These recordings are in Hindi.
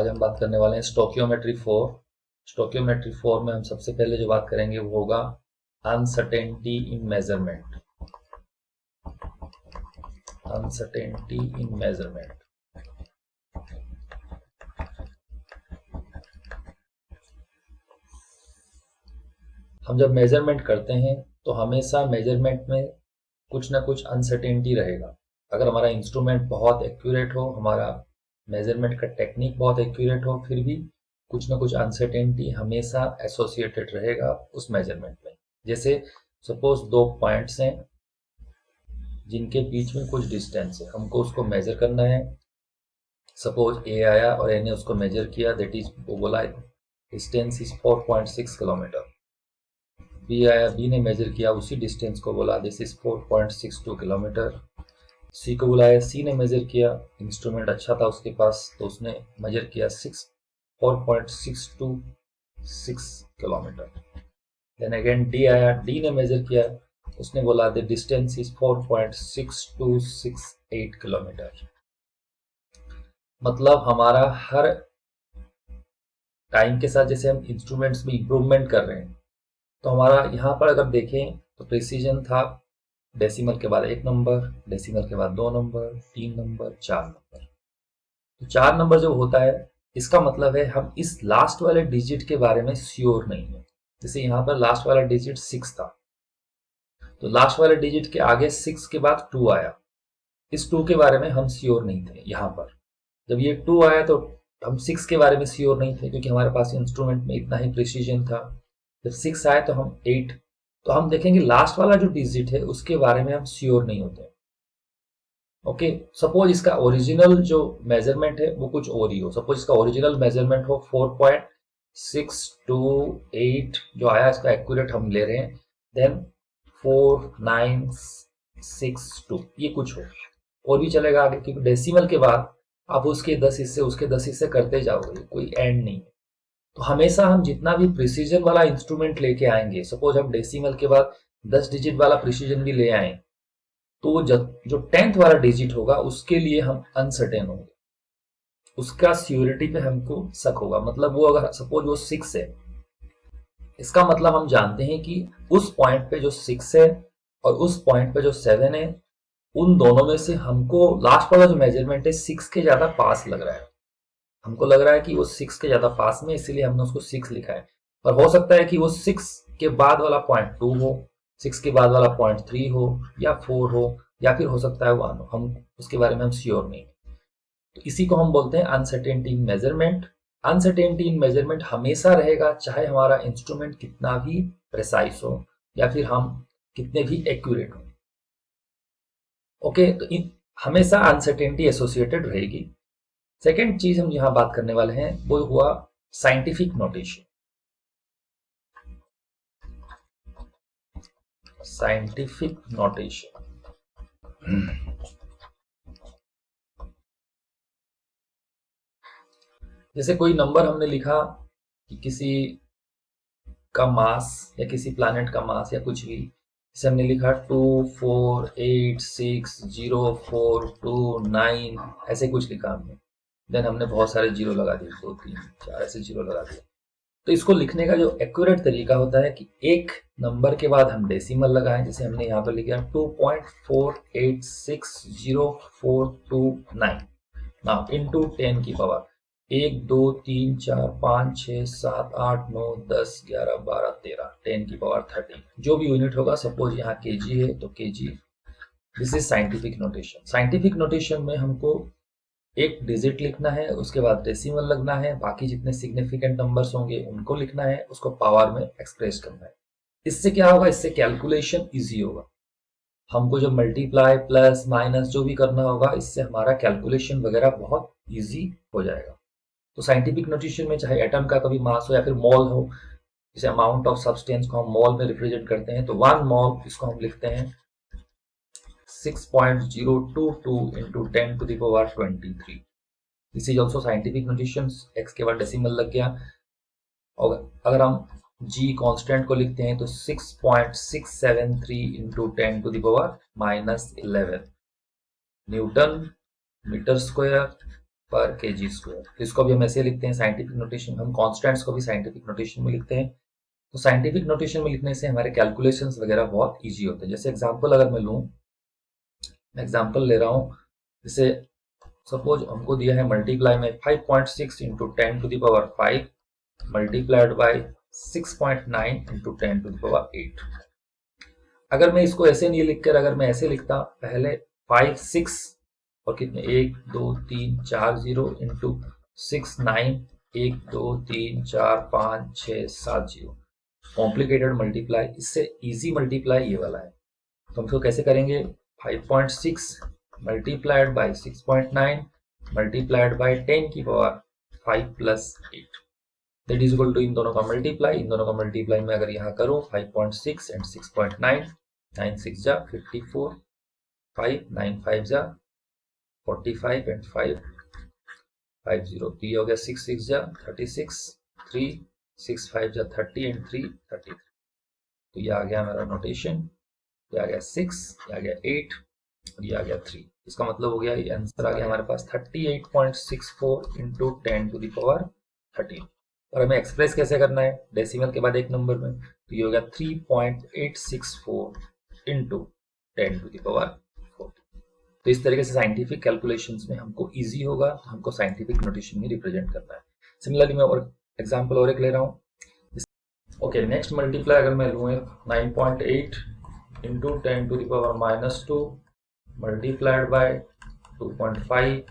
आज हम बात करने वाले हैं स्टोकियोमेट्री 4। स्टोकियोमेट्री 4 में हम सबसे पहले जो बात करेंगे वो होगा अनसर्टेनिटी इन मेजरमेंट। अनसर्टेनिटी इन मेजरमेंट। हम जब मेजरमेंट करते हैं तो हमेशा मेजरमेंट में कुछ ना कुछ अनसर्टेनिटी रहेगा। अगर हमारा इंस्ट्रूमेंट बहुत एक्यूरेट हो, हमारा मेजरमेंट का टेक्निक बहुत एक्यूरेट हो, फिर भी कुछ ना कुछ अनसर्टेनिटी हमेशा एसोसिएटेड रहेगा उस मेजरमेंट में। जैसे सपोज दो पॉइंट्स हैं जिनके बीच में कुछ डिस्टेंस है, हमको उसको मेजर करना है। सपोज ए आया और ए ने उसको मेजर किया, दैट इज वो बोला डिस्टेंस इज 4.6 किलोमीटर। बी आया, बी ने मेजर किया, उसी डिस्टेंस को बोला दिस इज 4.62 किलोमीटर। सी को बुलाया, सी ने मेजर किया, इंस्ट्रूमेंट अच्छा था उसके पास तो उसने मेजर किया 4.626 किलोमीटर। देन अगेन डी आया, डी ने मेजर किया, उसने बोला द डिस्टेंस इज 4.6268 किलोमीटर। मतलब हमारा हर टाइम के साथ जैसे हम इंस्ट्रूमेंट्स में इंप्रूवमेंट कर रहे हैं, तो हमारा यहाँ पर अगर देखें तो प्रिसीजन था डेसिमल के बाद 1 नंबर, डेसिमल के बाद 2 नंबर, 3 नंबर, 4 नंबर। तो 4 नंबर जब होता है इसका मतलब है हम इस लास्ट वाले डिजिट के बारे में श्योर नहीं है। जैसे यहाँ पर लास्ट वाला डिजिट 6 था, तो लास्ट वाले डिजिट के आगे 6 के बाद 2 आया, इस 2 के बारे में हम श्योर नहीं थे। यहाँ पर जब ये 2 आया तो हम 6 के बारे में श्योर नहीं थे क्योंकि हमारे पास इंस्ट्रूमेंट में इतना ही प्रिसीजन था। जब 6 आए तो हम 8, तो हम देखेंगे लास्ट वाला जो डिजिट है उसके बारे में हम श्योर नहीं होते। ओके, सपोज इसका ओरिजिनल जो मेजरमेंट है वो कुछ और ही हो। सपोज इसका ओरिजिनल मेजरमेंट हो 4.628 जो आया, इसका एक्यूरेट हम ले रहे हैं, देन 4962 ये कुछ हो, और भी चलेगा आगे, क्योंकि डेसिमल के बाद आप उसके 10 हिस्से उसके 10 हिस्से करते जाओगे, कोई एंड नहीं। तो हमेशा हम जितना भी प्रिसीजन वाला इंस्ट्रूमेंट लेके आएंगे, सपोज हम डेसिमल के बाद 10 डिजिट वाला प्रिसीजन भी ले आए, तो जो 10th वाला डिजिट होगा उसके लिए हम अनसर्टेन होंगे, उसका सियोरिटी पे हमको शक होगा। मतलब वो अगर सपोज वो 6 है, इसका मतलब हम जानते हैं कि उस पॉइंट पे जो 6 है और उस पॉइंट पे जो 7 है, उन दोनों में से हमको लास्ट वाला जो मेजरमेंट है 6 के ज्यादा पास लग रहा है। हमको लग रहा है कि वो 6 के ज्यादा पास में, इसीलिए हमने उसको 6 लिखा है। पर हो सकता है कि वो 6 के बाद वाला पॉइंट 2 हो, 6 के बाद वाला पॉइंट 3 हो, या 4 हो, या फिर हो सकता है 1 हो। हम उसके बारे में हम श्योर नहीं। तो इसी को हम बोलते हैं अनसर्टेनिटी इन मेजरमेंट। अनसर्टेनिटी इन मेजरमेंट हमेशा रहेगा, चाहे हमारा इंस्ट्रूमेंट कितना भी प्रिसाइज हो या फिर हम कितने भी एक्यूरेट हो। ओके, तो हमेशा अनसर्टेनिटी एसोसिएटेड रहेगी। सेकेंड चीज हम यहां बात करने वाले हैं वो हुआ साइंटिफिक नोटेशन। साइंटिफिक नोटेशन जैसे कोई नंबर हमने लिखा कि किसी का मास या किसी प्लैनेट का मास या कुछ भी, जैसे हमने लिखा 2486042 ऐसे कुछ लिखा हमने, देन हमने बहुत सारे जीरो लगा दिए, 2 3 4 ऐसे जीरो लगा दिए। तो इसको लिखने का जो एक्यूरेट तरीका होता है कि एक नंबर के बाद हम डेसिमल लगाएं। जैसे हमने यहाँ पर लिखा 2.48600429 नाउ इनटू 10 की पावर 1 2 3 4 5 6 7 8 9 10 11 12 13 10 की पावर 30 जो भी यूनिट होगा। सपोज यहाँ केजी है तो KG. This is scientific notation. Scientific notation में हमको एक डिजिट लिखना है, उसके बाद डेसिमल लगना है, बाकी जितने सिग्निफिकेंट नंबर्स होंगे उनको लिखना है, उसको पावर में एक्सप्रेस करना है। इससे क्या होगा, इससे कैलकुलेशन इजी होगा। हमको जब मल्टीप्लाई प्लस माइनस जो भी करना होगा, इससे हमारा कैलकुलेशन वगैरह बहुत इजी हो जाएगा। तो साइंटिफिक नोटेशन में चाहे एटम का कभी मास हो या फिर मोल हो, जैसे अमाउंट ऑफ सब्सटेंस को हम मोल में रिप्रेजेंट करते हैं, तो 1 मोल इसको हम लिखते हैं 6.022 into 10 to the power 23. This is also scientific notation. x के बाद डेसिमल लग गया। और अगर हम g कांस्टेंट को लिखते हैं तो 6.673 into 10 to the power -11 newton metre square पर kg स्क्वायर। इसको भी हम ऐसे लिखते हैं साइंटिफिक नोटेशन, हम कॉन्स्टेंट्स को भी साइंटिफिक नोटेशन में लिखते हैं। तो साइंटिफिक नोटेशन में लिखने से हमारे कैलकुलेशंस वगैरह बहुत इजी होते हैं। जैसे एग्जांपल अगर मैं लूँ, मैं एग्जांपल ले रहा हूँ, जैसे सपोज हमको दिया है मल्टीप्लाई में 5.6 into 10 to the power 5 multiplied by 6.9 into 10 to the power 8। अगर मैं इसको ऐसे नहीं लिखकर अगर मैं ऐसे लिखता, पहले 5 6 और कितने 1 2 3 4 0 इंटू 6 9 1 2 3 4 5 6 7 0, कॉम्प्लिकेटेड मल्टीप्लाई। इससे इजी मल्टीप्लाई ये वाला है। तो हम इसको कैसे करेंगे, 5.6 मल्टीप्लाइड बाई 6.9 मल्टीप्लाइड बाई 10 की power 5 plus 8 that is equal to इन दोनों का मल्टीप्लाई। इन दोनों का मल्टीप्लाई में अगर यहाँ करूँ 5.6 एंड 6.9, 9 6 जा 54, 5 9 5 जा 45 एंड 5 50, तो ये हो गया 6 6 जा 36, 3 6 5 जा 30 एंड 3 33। तो ये आ गया मेरा नोटेशन, ये आ गया 6, ये आ गया 8 और ये आ गया 3। इसका मतलब हो गया, ये आंसर आ गया हमारे पास 38.64 इंटू 10 टू द पावर 13। और हमें एक्सप्रेस कैसे करना है, डेसिमल के बाद एक नंबर में, तो ये हो गया 3.864 इंटू 10 टू द पावर 14। तो इस तरीके से साइंटिफिक कैलकुलेशंस में हमको इजी होगा, तो हमको साइंटिफिक नोटेशन में रिप्रेजेंट करना है। सिमिलरली मैं और एग्जांपल और एक ले रहा हूँ। ओके, नेक्स्ट मल्टीप्लाई अगर मैं लूँ 9.8 into 10 to the power -2 multiplied by 2.5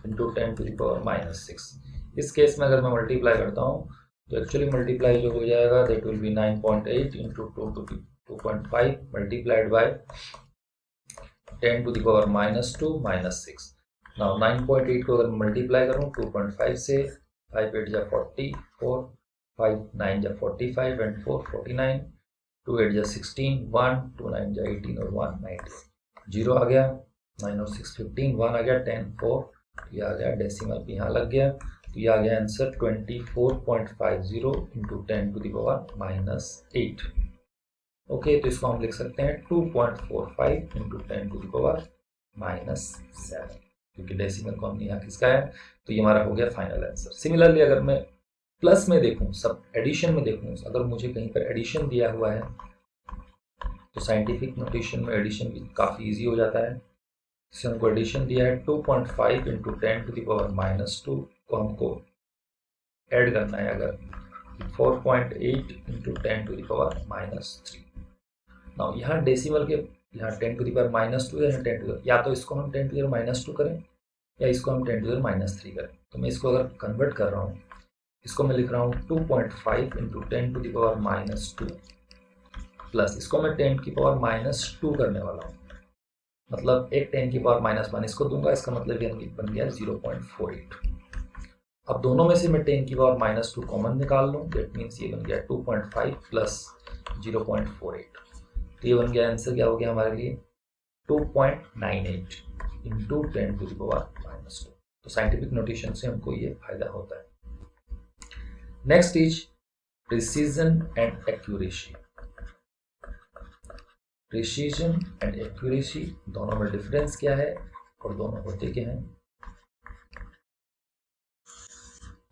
into 10 to the power -6। इस केस में अगर मैं मल्टीप्लाई करता हूँ तो एक्चुअली मल्टीप्लाई जो हो जाएगा that will be 9.8 into 2.5 multiplied by 10 to the power -2 -6। Now 9.8 को अगर मल्टीप्लाई करूँ 2.5 से, 5 8 जा 44, 5 9 जा 45 एंड 4 49, 2 8 जा 16, 1 2 9 जा 18 और 1 19, 0 आ गया, 9 और 6 15, 1 आ गया 10 4, ये आ गया डेसिमल भी यहाँ लग गया। तो ये आ गया answer 24.50 into 10 to the power -8। Okay, तो इसको हम लिख सकते हैं 2.45 इंटू 10 टू द पावर -7, क्योंकि डेसिमल को हमने यहाँ किसका है, तो ये हमारा हो गया फाइनल आंसर। सिमिलरली अगर मैं प्लस में देखूँ, सब एडिशन में देखूँ, अगर मुझे कहीं पर एडिशन दिया हुआ है तो साइंटिफिक नोटेशन में एडिशन भी काफ़ी इजी हो जाता है। इससे हमको एडिशन दिया है 2.5 इंटू 10 टू द पावर -2 को हमको ऐड करना है अगर 4.8 into 10 to the power -3। Now यहाँ डेसिमल के यहाँ 10 टू द पावर -2 है, 10 टू, या तो इसको हम 10 टू द पावर -2 करें या इसको हम 10 टू द पावर -3 करें। तो मैं इसको अगर कन्वर्ट कर रहा हूँ, इसको मैं लिख रहा हूँ 2.5 into 10 to the power -2 plus इसको मैं 10 की पावर -2 करने वाला हूँ, मतलब एक 10 की पावर -1 इसको दूंगा, इसका मतलब ये बन गया 0.48। अब दोनों में से मैं 10 की पावर -2 कॉमन निकाल लूँ, दैट मीन्स ये बन गया 2.5 प्लस 0.48। तो ये बन गया आंसर, क्या हो गया हमारे लिए 2.98 इंटू 10 टू द पावर -2। तो साइंटिफिक नोटेशन से हमको ये फायदा होता है। Next is precision and accuracy. Precision and accuracy दोनों में डिफरेंस क्या है और दोनों होते क्या हैं।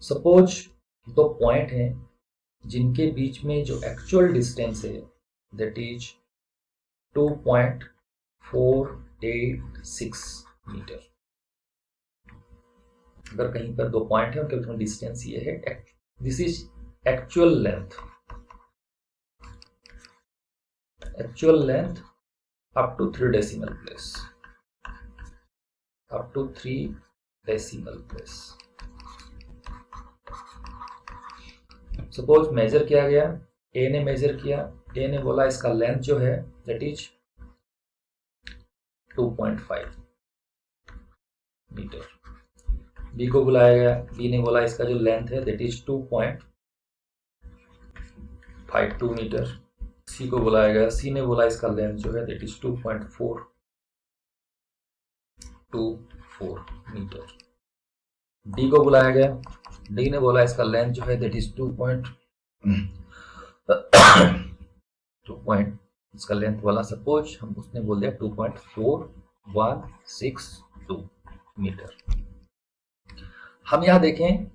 सपोज दो पॉइंट हैं जिनके बीच में जो एक्चुअल डिस्टेंस है दैट इज 2.486 मीटर। अगर कहीं पर दो पॉइंट है उनके बीच में डिस्टेंस ये है, this is actual length, actual length up to 3 decimal place, up to 3 decimal place। Suppose measure किया गया, ए ने मेजर किया, ए ने बोला इसका लेंथ जो है दैट इज 2.5 मीटर। बी को बुलाया गया, बी ने बोला इसका जो लेंथ है दैट इज 2.52 मीटर। सी को बुलाया गया, सी ने बोला इसका लेंथ जो है दैट इज 2.424 मीटर। डी को बुलाया गया, डी ने बोला इसका लेंथ जो है दैट इज 2 इसका लेंथ वाला सपोज हम उसने बोल दिया 2.4162 मीटर। हम यहाँ देखें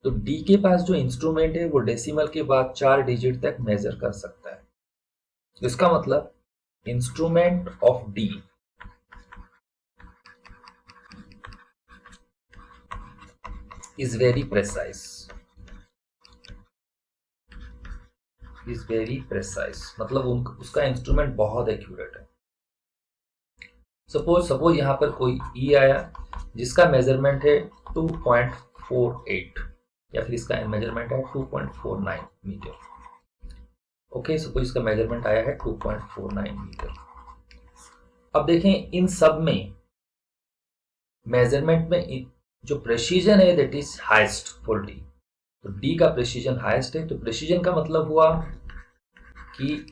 तो डी के पास जो इंस्ट्रूमेंट है वो डेसिमल के बाद 4 डिजिट तक मेजर कर सकता है। इसका मतलब instrument of D is very precise, मतलब उसका इंस्ट्रूमेंट बहुत एक्यूरेट है। सपोज यहां पर कोई ई आया जिसका मेजरमेंट है 2.48 या फिर इसका मेजरमेंट है 2.49 मीटर। ओके, सपोज इसका मेजरमेंट आया है 2.49 मीटर। अब देखें इन सब में मेजरमेंट में जो प्रेसिजन है that is highest for D. तो डी का प्रेसिजन हाईएस्ट है, तो प्रेसिजन का मतलब हुआ कि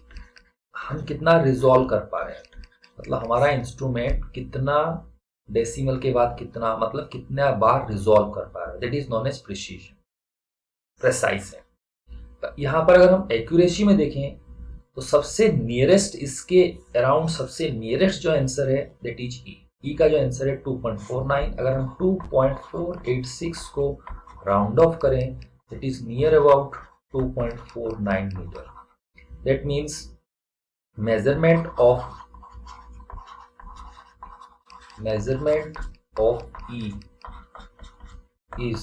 हम कितना रिजॉल्व कर पा रहे हैं, मतलब हमारा इंस्ट्रूमेंट कितना डेसिमल के बाद कितना, मतलब कितना बार रिजॉल्व कर पा रहा है, that is known as precision, precise है। यहां पर अगर हम एक्यूरेसी में देखें तो सबसे नियरेस्ट इसके अराउंड सबसे नियरेस्ट जो आंसर है दैट इज ई का जो आंसर है 2.49। अगर हम 2.486 को राउंड ऑफ करें that is near about 2.49 metre. That means measurement of E is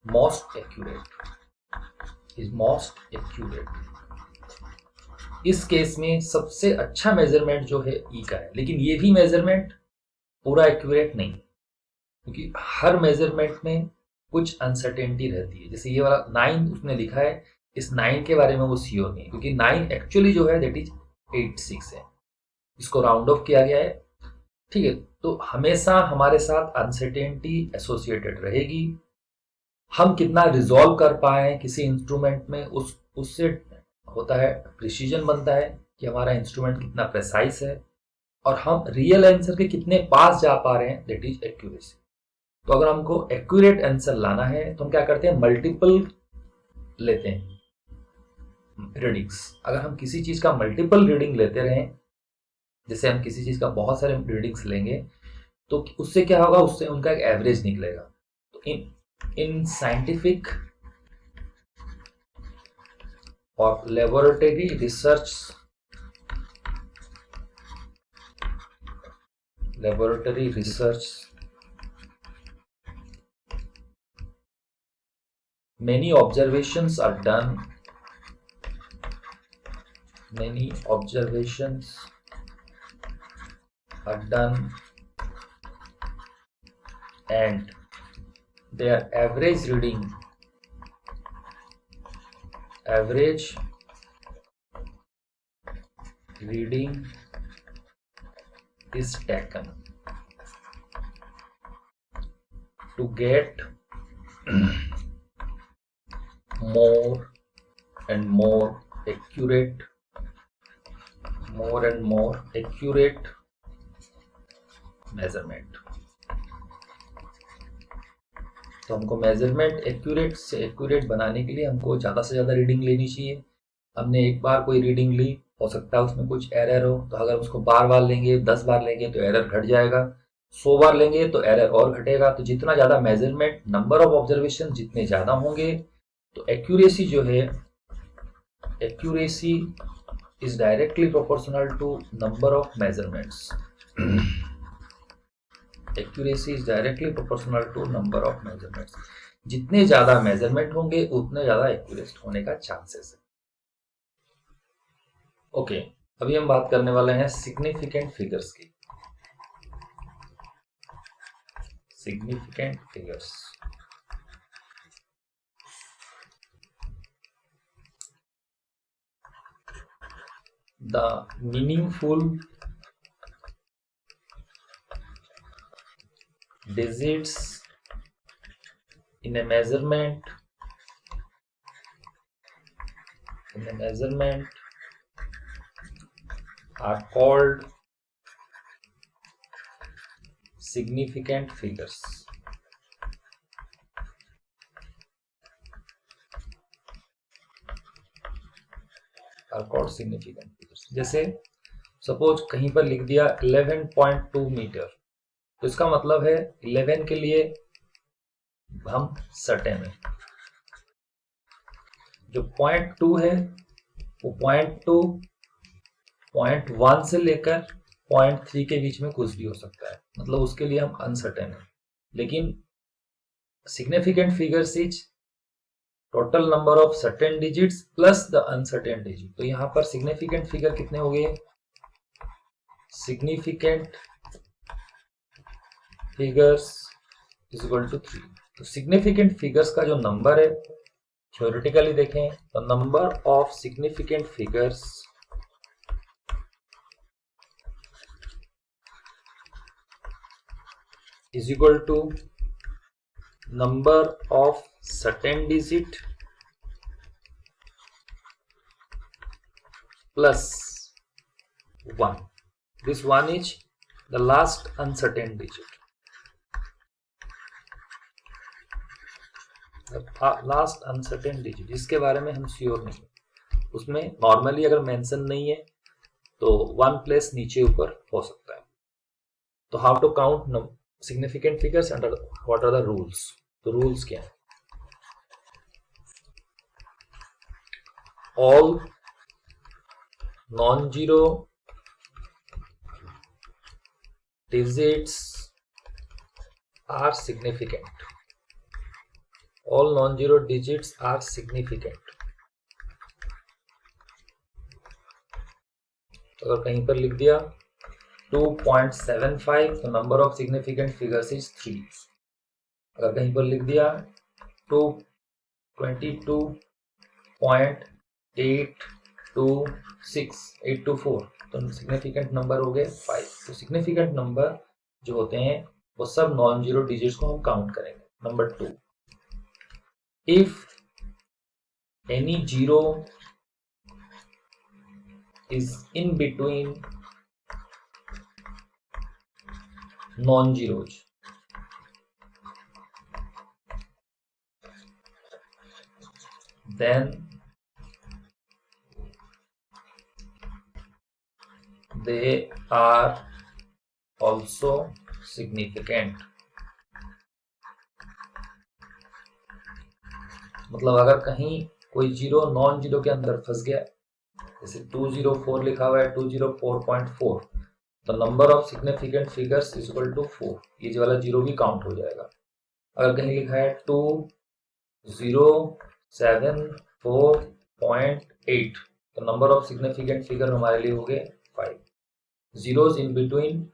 most accurate। इस केस में सबसे अच्छा मेजरमेंट जो है E का है, लेकिन ये भी मेजरमेंट पूरा एक्यूरेट नहीं, क्योंकि हर मेजरमेंट में कुछ अनसर्टेनिटी रहती है। जैसे ये वाला 9 उसने लिखा है, इस 9 के बारे में वो श्योर नहीं, क्योंकि 9 एक्चुअली जो है दैट इज 86 है, इसको राउंड ऑफ किया गया है। ठीक है, तो हमेशा हमारे साथ अनसर्टेनिटी एसोसिएटेड रहेगी। हम कितना रिजॉल्व कर पाए किसी इंस्ट्रूमेंट में उससे होता है प्रिसीजन, बनता है कि हमारा इंस्ट्रूमेंट कितना प्रेसाइज है, और हम रियल आंसर के कितने पास जा पा रहे हैं दैट इज एक्यूरेसी। तो अगर हमको एक्यूरेट आंसर लाना है तो हम क्या करते हैं, मल्टीपल लेते हैं रीडिंग्स। अगर हम किसी चीज का मल्टीपल रीडिंग लेते रहें, जैसे हम किसी चीज का बहुत सारे रीडिंग्स लेंगे तो उससे क्या होगा, उससे उनका एक एवरेज निकलेगा। तो इन साइंटिफिक और laboratory research many observations are done and their average reading is taken to get more and more accurate measurement. तो हमको मेजरमेंट एक्यूरेट से एक्यूरेट बनाने के लिए हमको ज़्यादा से ज़्यादा रीडिंग लेनी चाहिए। हमने एक बार कोई रीडिंग ली, हो सकता है उसमें कुछ एरर हो, तो अगर उसको बार बार लेंगे, 10 बार लेंगे तो एरर घट जाएगा, 100 बार लेंगे तो एरर और घटेगा। तो जितना ज़्यादा मेजरमेंट, नंबर ऑफ ऑब्जर्वेशन जितने ज़्यादा होंगे तो एक्यूरेसी जो है, accuracy is directly proportional to number of measurements। accuracy is directly proportional to number of measurements। जितने ज्यादा मेजरमेंट होंगे उतने ज्यादा एक्यूरेट होने का चांसेस है। ओके, अभी हम बात करने वाले हैं सिग्निफिकेंट फिगर्स की। Significant figures, the meaningful digits in a measurement are called significant figures। are called significant figures। जैसे सपोज कहीं पर लिख दिया 11.2 मीटर, तो इसका मतलब है 11 के लिए हम सर्टेन है। जो 0.2 है वो 0.2, 0.1 से लेकर 0.3 के बीच में कुछ भी हो सकता है, मतलब उसके लिए हम अनसर्टेन है। लेकिन significant figures is total number of certain digits plus the uncertain digit. तो यहाँ पर सिग्निफिकेंट फिगर कितने हो गए? Significant figures is equal to 3। तो सिग्निफिकेंट फिगर्स का जो नंबर है, थ्योरेटिकली देखें तो number of significant figures is equal to number of certain digit plus 1. This one is the last uncertain digit. Last uncertain digit, इसके बारे में हम श्योर नहीं है। उसमें नॉर्मली अगर मेंशन नहीं है तो 1 प्लेस नीचे ऊपर हो सकता है। तो how to count significant figures under what are the rules? तो रूल्स क्या है? All non zero digits are significant. All non-zero digits are significant. अगर कहीं पर लिख दिया 2.75 तो number of significant figures is 3। अगर कहीं पर लिख दिया 22.824 तो सिग्निफिकेंट नंबर हो गए 5। तो सिग्निफिकेंट नंबर जो होते हैं वो सब नॉन जीरो डिजिट्स को हम काउंट करेंगे। Number 2, if any zero is in between non-zeros, then they are also significant. मतलब अगर कहीं कोई जीरो नॉन जीरो के अंदर फंस गया, जैसे 204 लिखा हुआ है 204.4, तो number of significant figures is equal to 4, ये वाला जीरो भी काउंट हो जाएगा। अगर कहीं लिखा है 2074.8 तो नंबर ऑफ सिग्निफिकेंट फिगर हमारे लिए हो गए 5। Zeros in between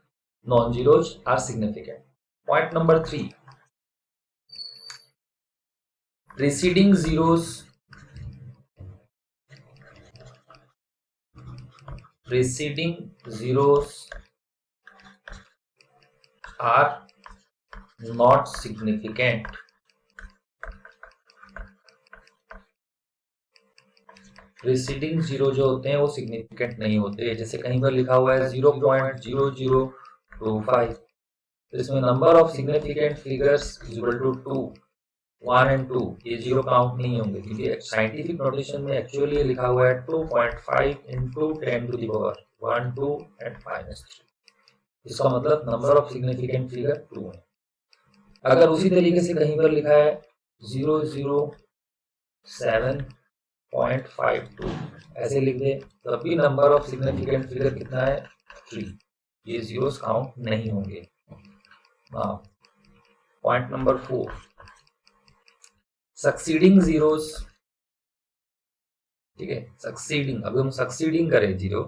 non zeros are significant. Point number 3, preceding zeros are not significant. Preceding zero जो होते हैं वो सिग्निफिकेंट नहीं होते। जैसे कहीं पर लिखा हुआ है 0.0025 तो इसमें number of significant figures is equal to 2, 1 and 2, ये जीरो काउंट नहीं होंगे क्योंकि साइंटिफिक नोटेशन में एक्चुअली ये लिखा हुआ है 2.5 into 10 to the power 1, 2 and -3। इसका मतलब नंबर ऑफ सिग्निफिकेंट फिगर 2 है। अगर उसी तरीके से कहीं पर लिखा है 007.52 ऐसे लिख दे तब भी नंबर ऑफ सिग्निफिकेंट फिगर कितना है? 3, ये जीरोस काउंट नहीं होंगे। पॉइंट नंबर 4, सक्सीडिंग जीरोस, ठीक है, सक्सीडिंग, अभी हम सक्सीडिंग करें जीरो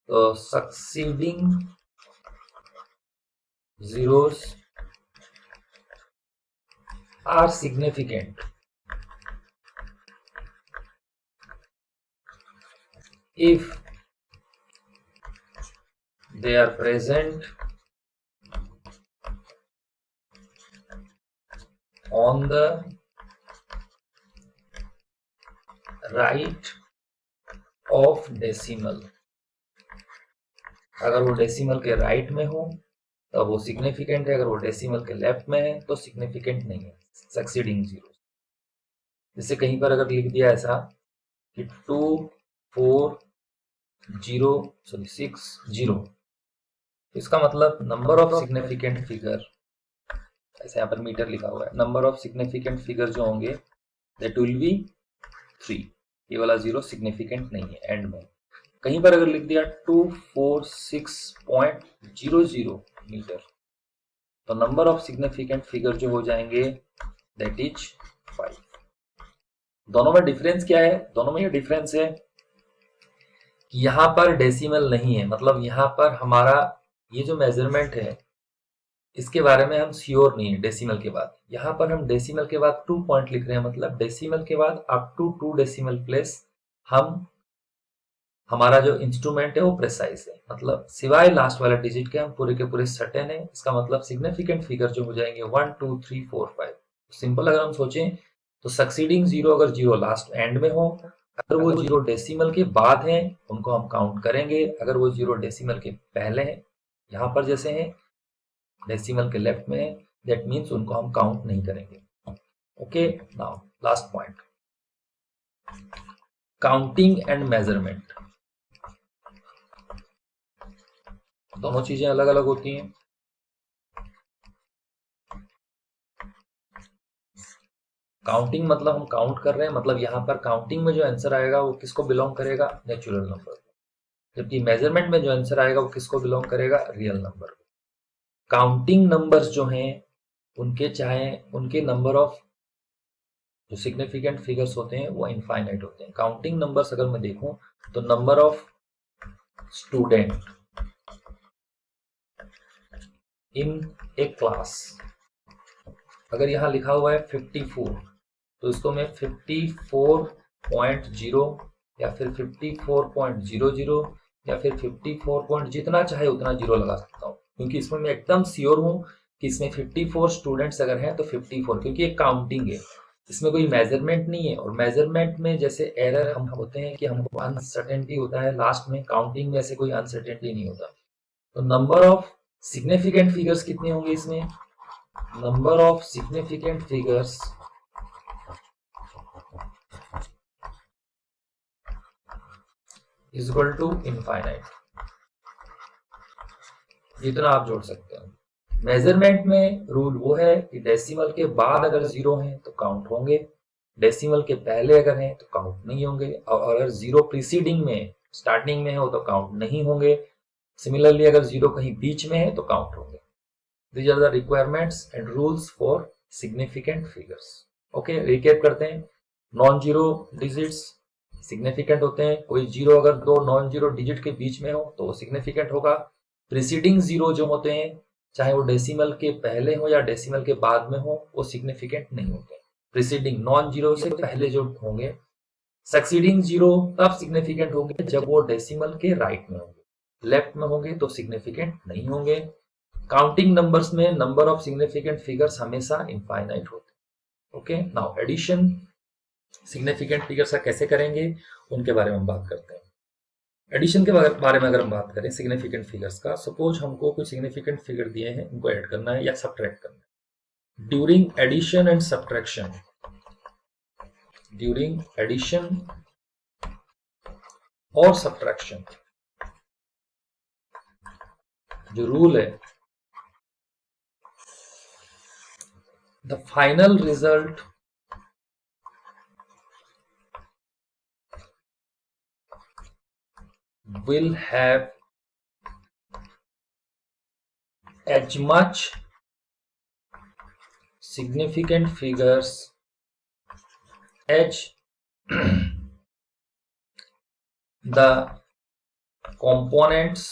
तो succeeding zeros are significant if they are present on the right of decimal। अगर वो डेसिमल के राइट में हो तो वो सिग्निफिकेंट है, अगर वो डेसिमल के लेफ्ट में है तो सिग्निफिकेंट नहीं है। सक्सीडिंग जीरो, जैसे कहीं पर अगर लिख दिया ऐसा कि 24060, इसका मतलब नंबर ऑफ सिग्निफिकेंट फिगर ऐसे यहाँ पर मीटर लिखा हुआ है। नंबर ऑफ सिग्निफिकेंट फिगर जो होंगे दैट विल बी 3। ये वाला 0 सिग्निफिकेंट नहीं है एंड में। कहीं पर अगर लिख दिया 246.00 मीटर, तो नंबर ऑफ सिग्निफिकेंट फिगर जो हो जाएंगे दैट इज 5। दोनों में डिफरेंस क्या है? दोनों में ये डिफरेंस है कि यहाँ पर डेसिमल नहीं है, मतलब यहाँ पर हमारा ये जो मेजरमेंट है इसके बारे में हम श्योर नहीं है डेसिमल के बाद। यहाँ पर हम डेसिमल के बाद 2 पॉइंट लिख रहे हैं, मतलब डेसिमल के बाद अप टू 2 डेसिमल प्लेस हम हमारा जो इंस्ट्रूमेंट है वो प्रिसाइज है, मतलब सिवाय लास्ट वाला डिजिट के हम पूरे के पूरे सर्टेन है। इसका मतलब सिग्निफिकेंट फिगर जो हो जाएंगे 1 2 3 4 5। सिंपल अगर हम सोचें तो सक्सीडिंग 0 अगर 0 लास्ट एंड में हो, अगर वो 0 डेसिमल के बाद है उनको हम काउंट करेंगे, अगर वो 0 डेसिमल के पहले है यहाँ पर जैसे है डेसिमल के लेफ्ट में है, दैट मीन्स उनको हम काउंट नहीं करेंगे। Okay, now last point, counting and measurement. दोनों चीजें अलग अलग होती हैं। काउंटिंग मतलब हम काउंट कर रहे हैं, मतलब यहाँ पर काउंटिंग में जो आंसर आएगा वो किसको बिलोंग करेगा? Natural number. जबकि मेजरमेंट में जो आंसर आएगा वो किसको बिलोंग करेगा? Real number. काउंटिंग नंबर्स जो हैं उनके चाहे उनके नंबर ऑफ जो सिग्निफिकेंट फिगर्स होते हैं वो इनफाइनाइट होते हैं। काउंटिंग नंबर्स अगर मैं देखूं तो number of student in A class, अगर यहाँ लिखा हुआ है 54 तो इसको मैं 54.0 या फिर 54.00 या फिर 54 जितना चाहे उतना जीरो लगा सकता हूँ, क्योंकि इसमें मैं एकदम श्योर हूँ कि इसमें 54 स्टूडेंट्स अगर हैं तो 54, क्योंकि ये काउंटिंग है, इसमें कोई मेजरमेंट नहीं है। और मेजरमेंट में जैसे एरर हम होते हैं कि हमको अनसर्टेनिटी होता है लास्ट में, काउंटिंग में ऐसे कोई अनसर्टेनिटी नहीं होता। तो नंबर ऑफ सिग्निफिकेंट फिगर्स कितने होंगे इसमें? Number of significant figures is equal to infinite. इतना आप जोड़ सकते हैं। मेजरमेंट में रूल वो है कि डेसिमल के बाद अगर 0 है तो काउंट होंगे, डेसिमल के पहले अगर हैं तो काउंट नहीं होंगे, और अगर 0 प्रीसीडिंग में स्टार्टिंग में हो तो काउंट नहीं होंगे। सिमिलरली अगर 0 कहीं बीच में है तो काउंट होंगे। These are the requirements and rules for significant figures. Okay, recap करते हैं। नॉन जीरो डिजिट्स सिग्निफिकेंट होते हैं, कोई जीरो अगर दो नॉन जीरो डिजिट के बीच में हो तो वो सिग्निफिकेंट होगा। प्रीसीडिंग जीरो जो होते हैं चाहे वो डेसिमल के पहले हो या डेसिमल के बाद में हो वो सिग्निफिकेंट नहीं होते। प्रीसीडिंग नॉन जीरो से पहले जो होंगे। सक्सीडिंग जीरो तब सिग्निफिकेंट होंगे जब वो डेसिमल के राइट में होंगे, लेफ्ट में होंगे तो सिग्निफिकेंट नहीं होंगे। काउंटिंग नंबर्स में नंबर ऑफ सिग्निफिकेंट फिगर्स हमेशा इनफाइनाइट होते हैं। Okay, now addition significant figures का कैसे करेंगे उनके बारे में हम बात करते हैं। एडिशन के बारे में अगर हम बात करें सिग्निफिकेंट फिगर्स का, सपोज हमको कुछ सिग्निफिकेंट फिगर दिए हैं, उनको ऐड करना है या सब्ट्रैक्ट करना है। During addition and subtraction, during addition और सब्ट्रैक्शन जो रूल है, the final result will have as much significant figures as the components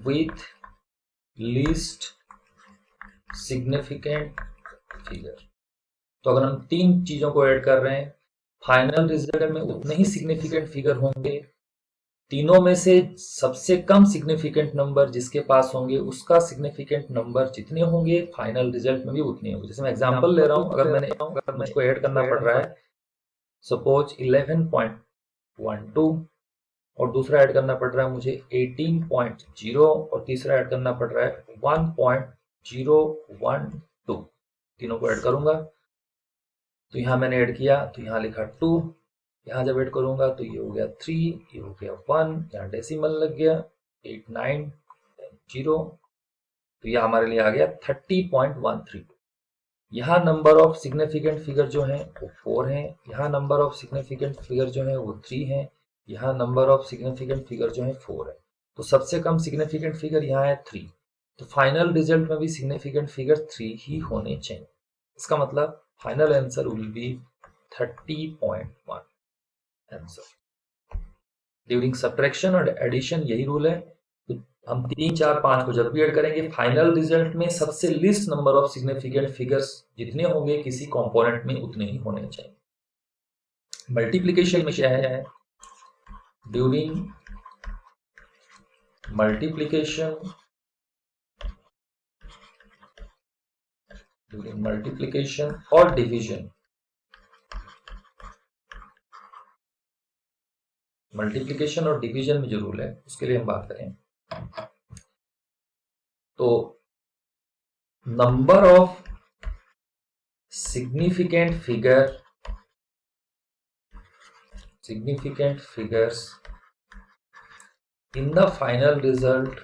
with least significant figure. तो अगर हम तीन चीजों को ऐड कर रहे हैं, फाइनल रिजल्ट में उतने ही सिग्निफिकेंट फिगर होंगे, तीनों में से सबसे कम सिग्निफिकेंट नंबर जिसके पास होंगे उसका सिग्निफिकेंट नंबर जितने होंगे फाइनल रिजल्ट में भी उतने होंगे। जैसे मैं एग्जांपल ले रहा हूं, अगर मुझको ऐड करना पड़ रहा है सपोज 11.12 और दूसरा ऐड करना पड़ रहा है मुझे 18.0 और तीसरा ऐड करना पड़ रहा है 1.012, तीनों को ऐड करूंगा तो यहां मैंने ऐड किया तो यहां लिखा 2, यहां जब ऐड करूंगा तो ये हो गया 3, ये हो गया 1, यहाँ डेसिमल लग गया 8 9 10। 0, तो यह हमारे लिए आ गया 30.132। यहाँ नंबर ऑफ सिग्निफिकेंट फिगर जो है वो 4 है, यहाँ नंबर ऑफ सिग्निफिकेंट फिगर जो है वो 3 है, यहाँ नंबर ऑफ सिग्निफिकेंट फिगर जो है 4 है। तो सबसे कम सिग्निफिकेंट फिगर यहाँ है 3, तो फाइनल रिजल्ट में भी सिग्निफिकेंट फिगर 3 ही होने चाहिए। इसका मतलब final answer will be 30.1 answer. During subtraction और एडिशन यही रूल है। तो हम 3, 4, 5 को जब भी ऐड करेंगे, फाइनल रिजल्ट में सबसे list number of significant figures जितने होंगे किसी कंपोनेंट में उतने ही होने चाहिए। मल्टीप्लिकेशन में क्या है, ड्यूरिंग मल्टीप्लिकेशन और डिवीजन, मल्टीप्लिकेशन और डिवीजन में जो रूल है उसके लिए हम बात करें, तो number of significant figures in the final result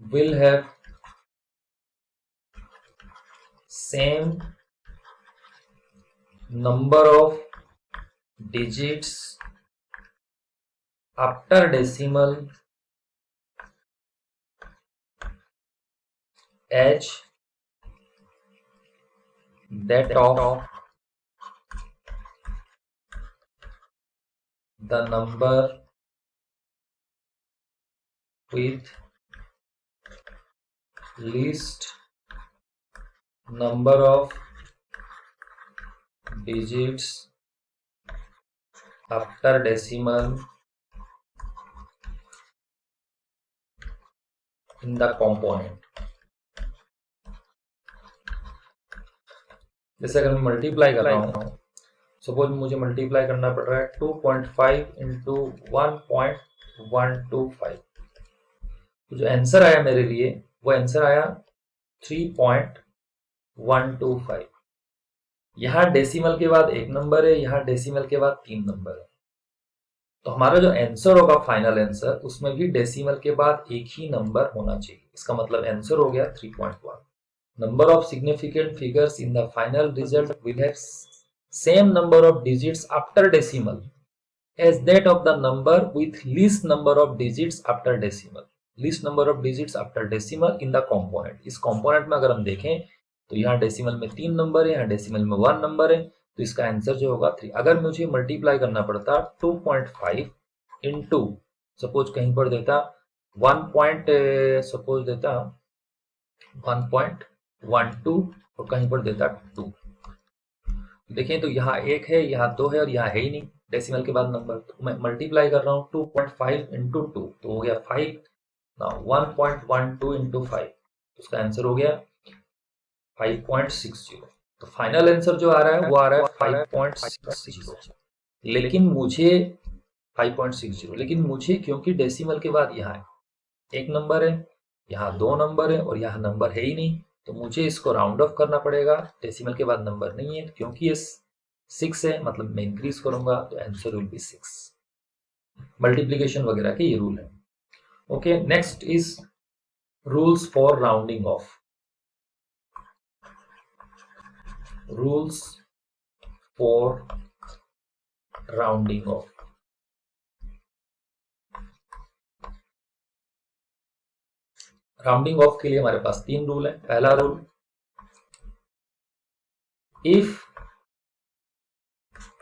will have same number of digits after decimal as that of the number with least number of digits after decimal in the component। जैसे अगर मैं मल्टीप्लाई कर रहा हूँ, सपोज मुझे मल्टीप्लाई करना पड़ रहा है 2.5 इंटू 1.125, तो जो आंसर आया मेरे लिए वो आंसर आया 3.125। यहाँ डेसिमल के बाद एक नंबर है, यहाँ डेसिमल के बाद 3 नंबर है, तो हमारा जो आंसर होगा फाइनल आंसर उसमें भी डेसिमल के बाद एक ही नंबर होना चाहिए। इसका मतलब आंसर हो गया 3.1। Number of significant figures in the final result will have same number of digits after decimal as that of the number with least number of digits after decimal। least number of digits after decimal in the component। इस component में अगर हम देखें तो यहाँ डेसिमल में 3 नंबर है, यहाँ डेसिमल में 1 नंबर है, तो इसका आंसर जो होगा 3। अगर मुझे मल्टीप्लाई करना पड़ता 2.5 इंटू सपोज कहीं पर देता 1.12 और कहीं पर देता 2। देखें तो यहाँ 1 है, यहाँ 2 है और यहाँ है ही नहीं डेसिमल के बाद नंबर, तो मैं मल्टीप्लाई कर रहा हूँ 2.5 इंटू 2 तो हो गया 5। ना 1.12 इंटू 5 उसका आंसर हो गया 5.60। तो फाइनल आंसर जो आ रहा है वो आ रहा है 5.60, लेकिन मुझे 5.60, लेकिन मुझे क्योंकि डेसिमल के बाद यहाँ है एक नंबर है, यहाँ 2 नंबर है और यहाँ नंबर है ही नहीं, तो मुझे इसको राउंड ऑफ करना पड़ेगा। डेसिमल के बाद नंबर नहीं है, क्योंकि ये 6 है मतलब मैं इंक्रीज करूंगा तो आंसर विल बी 6। मल्टीप्लिकेशन वगैरह के ये रूल है। Okay, next is rules for rounding off. Rules for rounding off. Rounding off के लिए हमारे पास 3 रूल है। पहला rule, if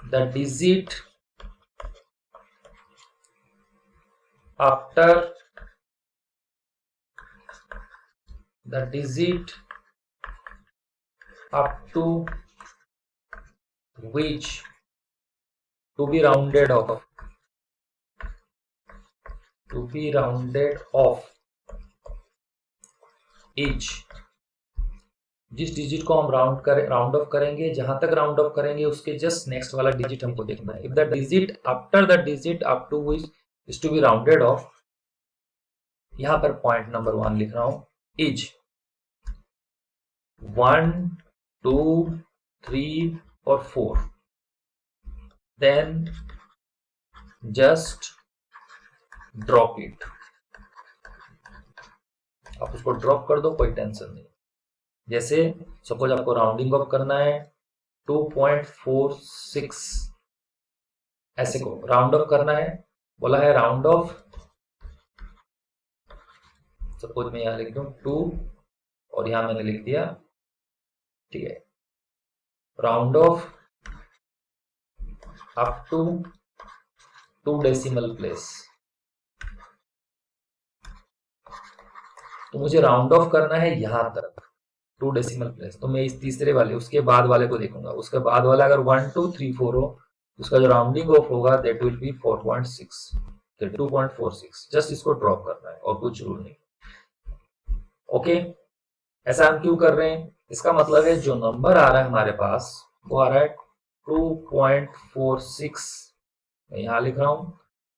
the digit after the digit up to which to be rounded off each, जिस डिजिट को हम राउंड ऑफ करेंगे, जहां तक राउंड ऑफ करेंगे उसके जस्ट नेक्स्ट वाला डिजिट हमको देखना है। If the digit after the digit up to which is to be rounded off, यहां पर पॉइंट नंबर 1 लिख रहा हूं, इज 1, 2, 3 और 4, देन जस्ट ड्रॉप इट, आप उसको ड्रॉप कर दो, कोई टेंशन नहीं। जैसे सपोज आपको राउंडिंग ऑफ करना है 2.46, ऐसे को राउंड ऑफ करना है, बोला है राउंड ऑफ, सपोज मैं यहां लिख दूं 2 और यहां मैंने लिख दिया, ठीक है, round off up to 2 decimal place. तो मुझे राउंड ऑफ करना है यहां तक 2 डेसिमल प्लेस, तो मैं इस तीसरे वाले उसके बाद वाले को देखूंगा। उसके बाद वाला अगर 1 2 3 4 हो, उसका जो राउंडिंग ऑफ होगा दैट विल बी 4.6, 2.46। जस्ट इसको ड्रॉप करना है और कुछ रूल नहीं। ओके, ऐसा हम क्यों कर रहे हैं? इसका मतलब है जो नंबर आ रहा है हमारे पास वो आ रहा है 2.46, मैं यहां लिख रहा हूं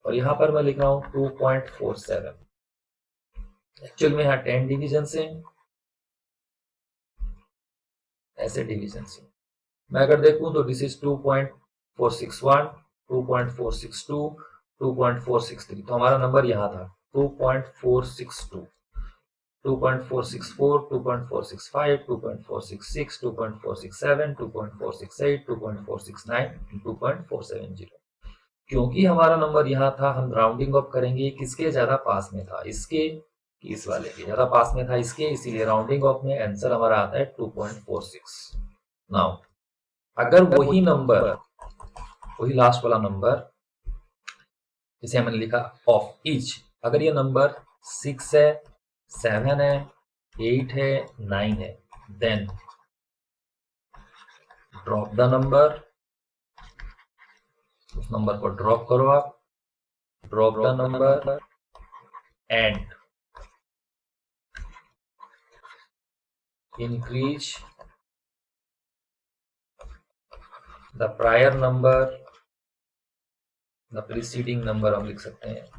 और यहां पर मैं लिख रहा हूं 2.47। एक्चुअल में यहां 10 डिविजन से, ऐसे डिविजन से मैं अगर देखूं तो दिस इज 2.461, 2.462, 2.463, तो हमारा नंबर यहां था 2.462, 2.464, 2.465, 2.466, 2.467, 2.468, 2.469, 2.470। क्योंकि हमारा नंबर यहाँ था, हम राउंडिंग अप करेंगे किसके ज्यादा पास में था, इसके कि इस वाले के ज्यादा पास में था इसके, इसीलिए राउंडिंग ऑफ में आंसर हमारा आता है 2.46। नाउ अगर वही नंबर, वही लास्ट वाला नंबर जिसे हमने लिखा ऑफ ईच, अगर ये नंबर 6 है, 7 है, 8 है, 9 है, देन ड्रॉप द नंबर, उस नंबर को ड्रॉप करो आप, drop the number and increase the prior number, the preceding number हम लिख सकते हैं,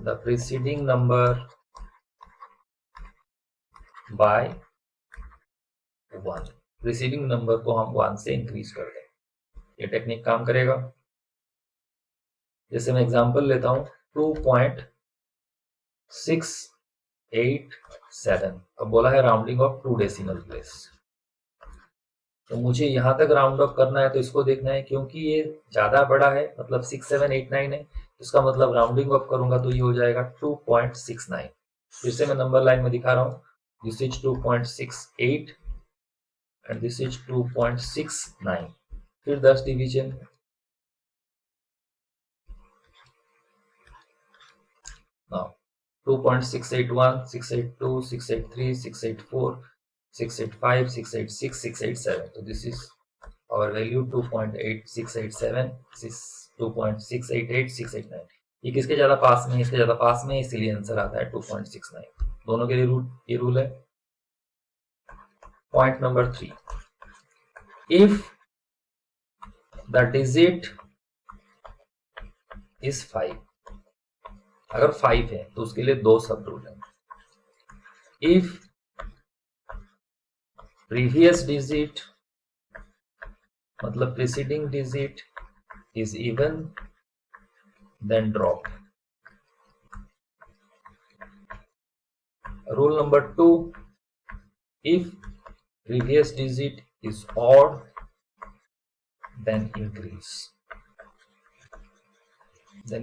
the preceding number by 1, preceding number को हम 1 से इंक्रीज कर दें। ये टेक्निक काम करेगा। जैसे मैं एग्जांपल लेता हूं 2.687, अब बोला है राउंडिंग ऑफ 2 डेसिमल प्लेस, तो मुझे यहां तक राउंड ऑफ करना है, तो इसको देखना है क्योंकि ये ज्यादा बड़ा है, मतलब 6 7 8 9 है, इसका मतलब राउंडिंग ऑफ करूंगा तो ये हो जाएगा 2.69। फिर से मैं नंबर लाइन में दिखा रहा हूं, this is 2.68 and this is 2.69। फिर 10 डिवीजन, नाउ 2.681, 682, 683, 684, 685, 686, 687, तो दिस इज our value 2.8687, 2.688, 689। ये किसके ज्यादा पास में, इसके ज्यादा पास में, इसीलिए आंसर आता है 2.69। दोनों के लिए ये रूल है। Point number 3, if the digit is 5, अगर 5 है तो उसके लिए 2 सब रूल है। इफ प्रीवियस डिजिट मतलब preceding digit is even, then drop. Rule number 2, if previous digit is odd then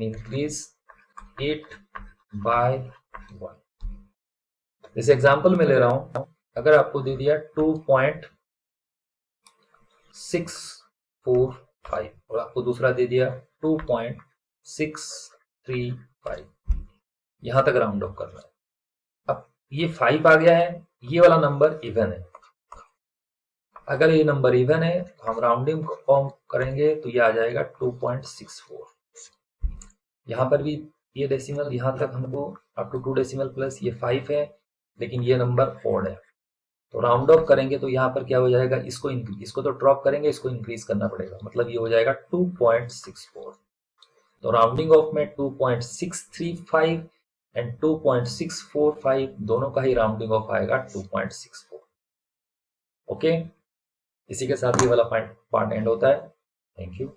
increase it by 1। इस एग्जांपल में ले रहा हूं, अगर आपको दे दिया 2.645 और आपको दूसरा दे दिया 2.635, यहां तक राउंड ऑफ करना है। अब ये 5 आ गया है, ये वाला नंबर इवन है, अगर ये नंबर इवन है तो हम राउंडिंग फॉर्म करेंगे तो ये आ जाएगा 2.64। यहां पर भी ये डेसिमल, यहां तक हमको अप टू 2 डेसिमल प्लस, ये 5 है लेकिन ये नंबर ऑड है, तो राउंड ऑफ करेंगे तो यहाँ पर क्या हो जाएगा, इसको तो ड्रॉप करेंगे, इसको इंक्रीज करना पड़ेगा, मतलब ये हो जाएगा 2.64। तो राउंडिंग ऑफ में 2.635 एंड 2.645 दोनों का ही राउंडिंग ऑफ आएगा 2.64। ओके, इसी के साथ ये वाला पार्ट एंड होता है। Thank you.